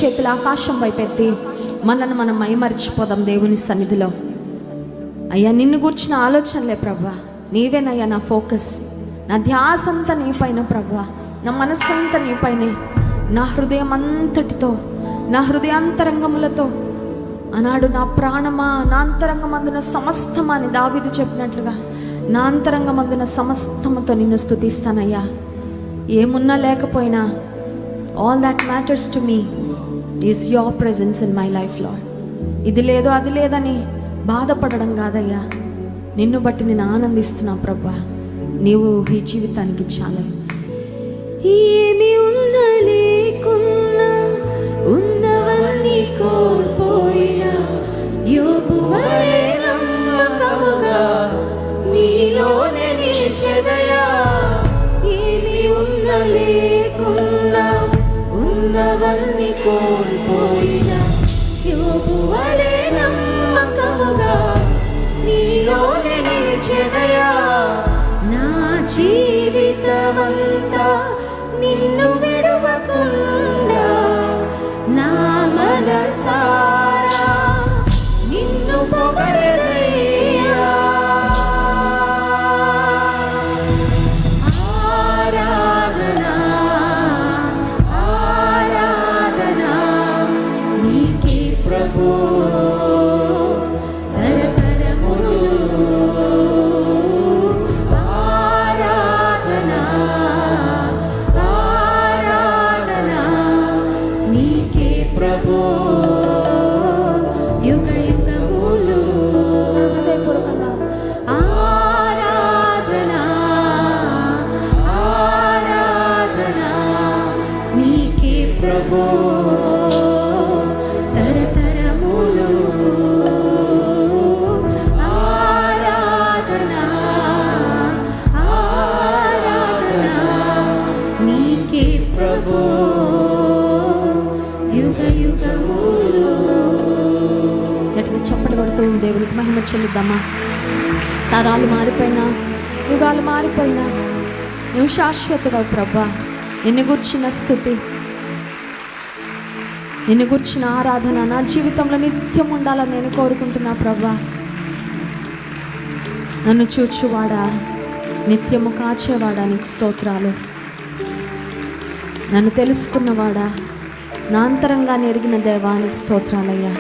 చేతులు ఆకాశం వైపెత్తి మనల్ని మనం మైమరిచిపోదాం దేవుని సన్నిధిలో. అయ్యా, నిన్ను గూర్చిన ఆలోచనలే ప్రభా, నీవేనయ్యా నా ఫోకస్, నా ధ్యాస అంతా నీ పైన ప్రభా, నా మనస్సు అంతా నీ పైనే, నా హృదయం అంతటితో, నా హృదయాంతరంగములతో. ఆనాడు నా ప్రాణమా నా అంతరంగమందున సమస్తమా అని దావీదు చెప్పినట్లుగా నా అంతరంగమందున సమస్తముతో నిన్ను స్తుతిస్తానయ్యా. ఏమున్నా లేకపోయినా all that matters to me is your presence in my life lord. ఇది లేదో అది లేదని బాధపడడం కాదయ్యా, నిన్ను బట్టి నేను ఆనందిస్తున్నా ప్రభా. నీవు ఈ జీవితానికి చాలు. ఏమి ఉన్నా లేకున్నా ఉన్నవన్నీ కోల్పోయినా యోబు వలె నమ్మకముగా నీలోనే నిలిచెదయా. ఏమి ఉన్నా లేకున్నా ఉన్నవన్నీ కోల్పోయినా యోబు వలె నమ్మకముగా నీలోనే నిలిచెదయా. నా జీవితమంతా నిన్ను విడువకుండా నా మనసారా నిన్ను పొగడెదయ్యా. ఆరాధనా ఆరాధనా నీకే ప్రభు, తరతరములు ఆరాధనా ఆరాధనా నీకే ప్రభు, యుగ యుగములు హృదయపూర్వకంగా ఆరాధనా ఆరాధనా నీకే ప్రభు, తరతరములు ఆరాధనా ఆరాధనా నీకే ప్రభు, యుగ యుగములు. గట్టిగా చప్పట్లు కొడుతూ దేవునికి మహిమ చెల్లిద్దామా. తరాలు మారిపోయినా, యుగాలు మారిపోయినా నువ్వు శాశ్వతగా ప్రభా. నిన్ను గూర్చిన స్తుతి, నిన్ను గూర్చిన ఆరాధన నా జీవితంలో నిత్యం ఉండాలని నేను కోరుకుంటున్నా ప్రభా. నన్ను చూచువాడా, నిత్యము కాచేవాడా నీకు స్తోత్రాలు. నన్ను తెలుసుకున్నవాడా, నా అంతరంగాన్ని ఎరిగిన దేవా నీకు స్తోత్రాలయ్యా.